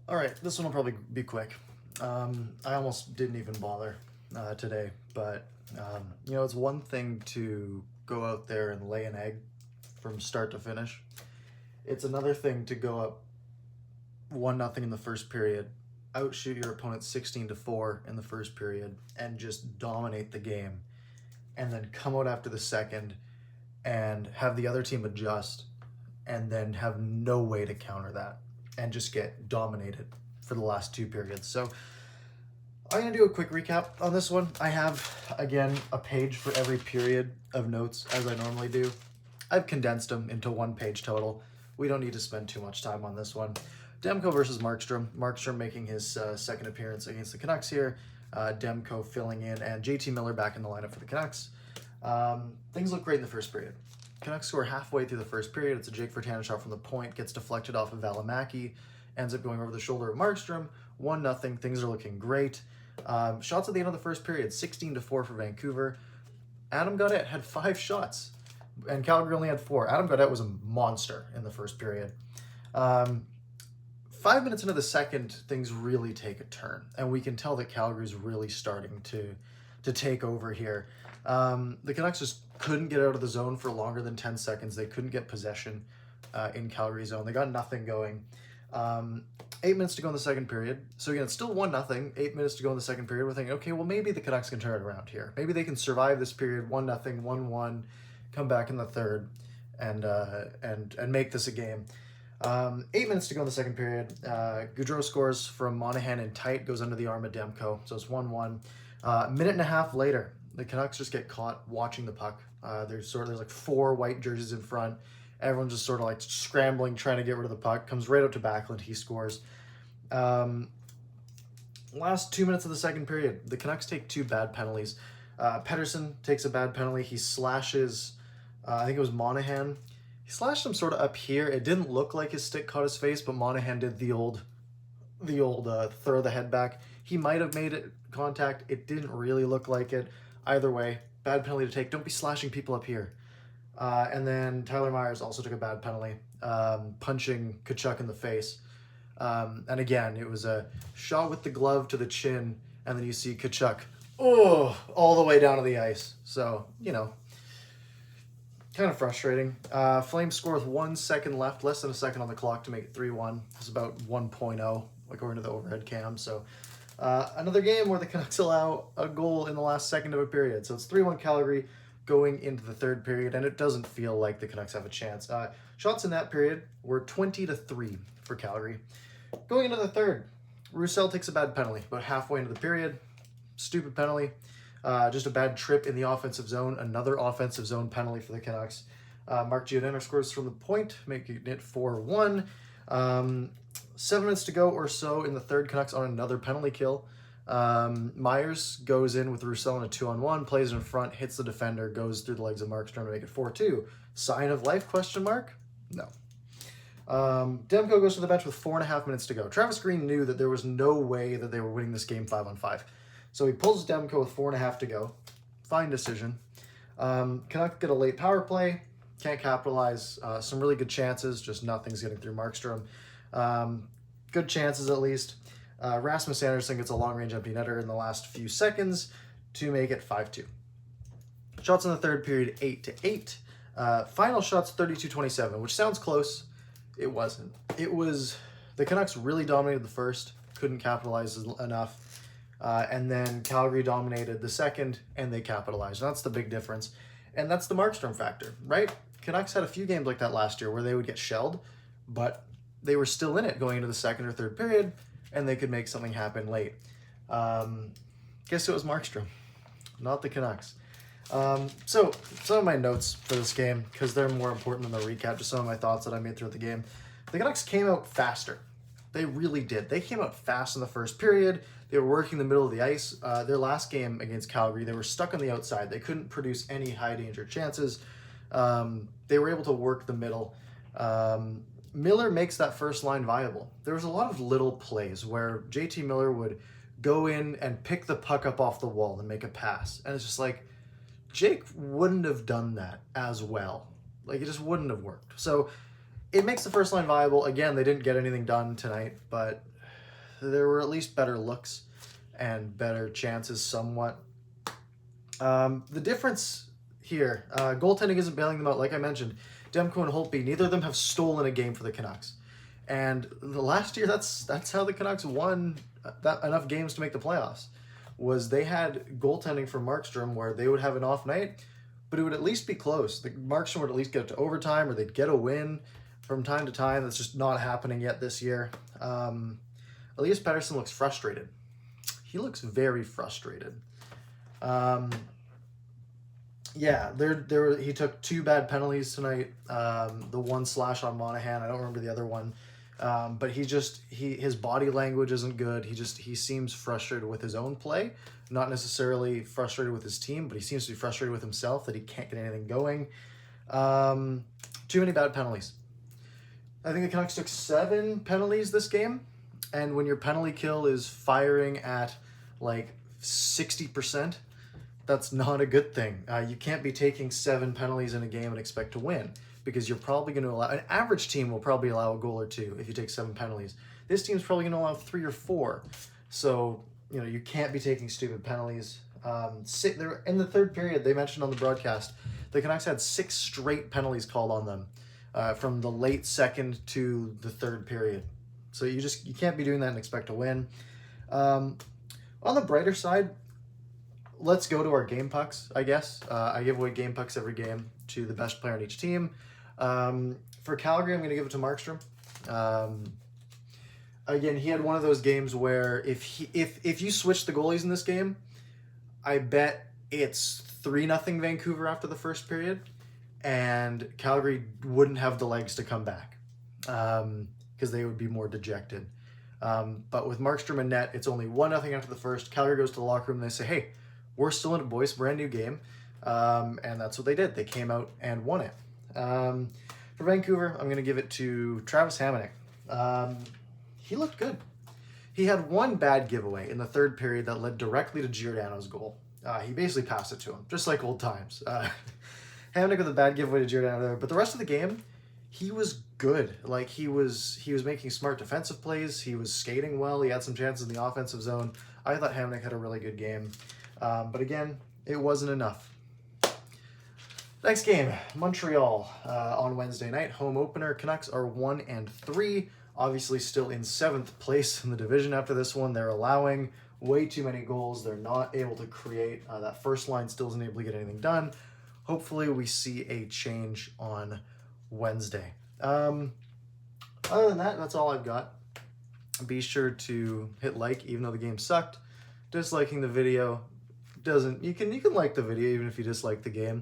All right, this one will probably be quick. I almost didn't even bother today, but it's one thing to go out there and lay an egg from start to finish. It's another thing to go up 1-0 in the first period, outshoot your opponent 16-4 in the first period, and just dominate the game, and then come out after the second and have the other team adjust, and then have no way to counter that, and just get dominated for the last two periods. So I'm going to do a quick recap on this one. I have, again, a page for every period of notes, as I normally do. I've condensed them into one page total. We don't need to spend too much time on this one. Demko versus Markstrom. Markstrom making his second appearance against the Canucks here. Demko filling in, and JT Miller back in the lineup for the Canucks. Things look great in the first period. Canucks score halfway through the first period. It's a Jake Virtanen shot from the point, gets deflected off of Valimaki, ends up going over the shoulder of Markstrom. 1-0. Things are looking great. Shots at the end of the first period, 16-4 for Vancouver. Adam Gaudette had 5 shots, and Calgary only had 4. Adam Gaudette was a monster in the first period. 5 minutes into the second, things really take a turn, and we can tell that Calgary's really starting to take over here. The Canucks just couldn't get out of the zone for longer than 10 seconds. They couldn't get possession in Calgary zone. They got nothing going. 8 minutes to go in the second period. So again, it's still 1-0. 8 minutes to go in the second period. We're thinking, okay, well, maybe the Canucks can turn it around here. Maybe they can survive this period, 1-0, 1-1, come back in the third, and make this a game. 8 minutes to go in the second period. Gaudreau scores from Monahan and tight, goes under the arm of Demko. So it's 1-1. Minute and a half later, the Canucks just get caught watching the puck. There's like 4 white jerseys in front. Everyone's just sort of like scrambling, trying to get rid of the puck. Comes right out to Backlund. He scores. Last 2 minutes of the second period, the Canucks take 2 bad penalties. Pettersson takes a bad penalty. He slashes, I think it was Monahan. He slashed him sort of up here. It didn't look like his stick caught his face, but Monahan did the old throw the head back. He might have made it contact. It didn't really look like it. Either way, bad penalty to take. Don't be slashing people up here. And then Tyler Myers also took a bad penalty, punching Tkachuk in the face. And again, it was a shot with the glove to the chin, and then you see Tkachuk, all the way down to the ice. So, kind of frustrating. Flames score with 1 second left, less than a second on the clock to make it 3-1. It's about 1.0, according to the overhead cam. So another game where the Canucks allow a goal in the last second of a period. So it's 3-1 Calgary going into the third period, and it doesn't feel like the Canucks have a chance. Shots in that period were 20-3 for Calgary. Going into the third, Roussel takes a bad penalty about halfway into the period. Stupid penalty. Just a bad trip in the offensive zone. Another offensive zone penalty for the Canucks. Mark Giordano scores from the point, making it 4-1. 7 minutes to go or so in the third, Canucks on another penalty kill. Myers goes in with Roussel in a 2-on-1, plays in front, hits the defender, goes through the legs of Markstrom to make it 4-2. Sign of life, question mark? No. Demko goes to the bench with 4.5 minutes to go. Travis Green knew that there was no way that they were winning this game 5-on-5. So he pulls Demko with 4.5 to go. Fine decision. Canucks get a late power play. Can't capitalize. Some really good chances. Just nothing's getting through Markstrom. Good chances at least. Rasmus Andersson gets a long-range empty netter in the last few seconds to make it 5-2. Shots in the third period, 8-8. Final shots, 32-27, which sounds close. It wasn't. It was the Canucks really dominated the first, couldn't capitalize enough. And then Calgary dominated the second, and they capitalized. That's the big difference. And that's the Markstrom factor, right? Canucks had a few games like that last year where they would get shelled, but they were still in it going into the second or third period, and they could make something happen late. Guess it was Markstrom, not the Canucks. So some of my notes for this game, because they're more important than the recap, just some of my thoughts that I made throughout the game. The Canucks came out faster. They really did. They came out fast in the first period. They were working the middle of the ice. Their last game against Calgary, they were stuck on the outside. They couldn't produce any high-danger chances. They were able to work the middle. Miller makes that first line viable. There was a lot of little plays where JT Miller would go in and pick the puck up off the wall and make a pass. And it's just like, Jake wouldn't have done that as well. Like, it just wouldn't have worked. So it makes the first line viable. Again, they didn't get anything done tonight, but there were at least better looks and better chances somewhat. The difference here, goaltending isn't bailing them out. Like I mentioned, Demko and Holtby, neither of them have stolen a game for the Canucks. And the last year, that's how the Canucks won enough games to make the playoffs, was they had goaltending from Markstrom where they would have an off night, but it would at least be close. The Markstrom would at least get to overtime, or they'd get a win from time to time. That's just not happening yet this year. Elias Pettersson looks frustrated. He looks very frustrated. Yeah, he took 2 bad penalties tonight. The one slash on Monahan, I don't remember the other one. But his body language isn't good. He seems frustrated with his own play, not necessarily frustrated with his team, but he seems to be frustrated with himself that he can't get anything going. Too many bad penalties. I think the Canucks took 7 penalties this game, and when your penalty kill is firing at like 60%, that's not a good thing. You can't be taking 7 penalties in a game and expect to win, because you're probably going to allow, an average team will probably allow a goal or 2 if you take 7 penalties. This team's probably going to allow 3 or 4. So, you can't be taking stupid penalties. In the third period, they mentioned on the broadcast, the Canucks had 6 straight penalties called on them from the late second to the third period. So you can't be doing that and expect to win. On the brighter side, let's go to our game pucks, I guess. I give away game pucks every game to the best player on each team. For Calgary, I'm going to give it to Markstrom. Again, he had one of those games where if you switch the goalies in this game, I bet it's 3-0 Vancouver after the first period, and Calgary wouldn't have the legs to come back because they would be more dejected. But with Markstrom and net, it's only 1-0 after the first. Calgary goes to the locker room and they say, hey, we're still in it, boys, brand new game. And that's what they did. They came out and won it. For Vancouver, I'm going to give it to Travis Hamonic. He looked good. He had one bad giveaway in the third period that led directly to Giordano's goal. He basically passed it to him, just like old times. Hamonic with a bad giveaway to Giordano there. But the rest of the game, he was good. Like, he was making smart defensive plays. He was skating well. He had some chances in the offensive zone. I thought Hamonic had a really good game. But again, it wasn't enough. Next game, Montreal on Wednesday night. Home opener. Canucks are 1-3. Obviously still in 7th place in the division after this one. They're allowing way too many goals. They're not able to create. That first line still isn't able to get anything done. Hopefully we see a change on Wednesday. Other than that, that's all I've got. Be sure to hit like, even though the game sucked. Disliking the video doesn't, you can like the video even if you dislike the game.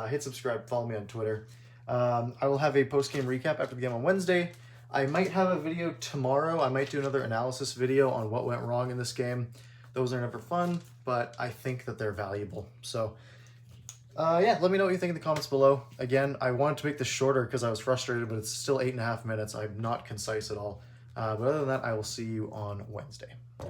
Hit subscribe, follow me on Twitter. I will have a post-game recap after the game on Wednesday. I might have a video tomorrow. I might do another analysis video on what went wrong in this game. Those are never fun, but I think that they're valuable. So, yeah, let me know what you think in the comments below. Again, I wanted to make this shorter because I was frustrated, but it's still 8.5 minutes. I'm not concise at all. But other than that, I will see you on Wednesday.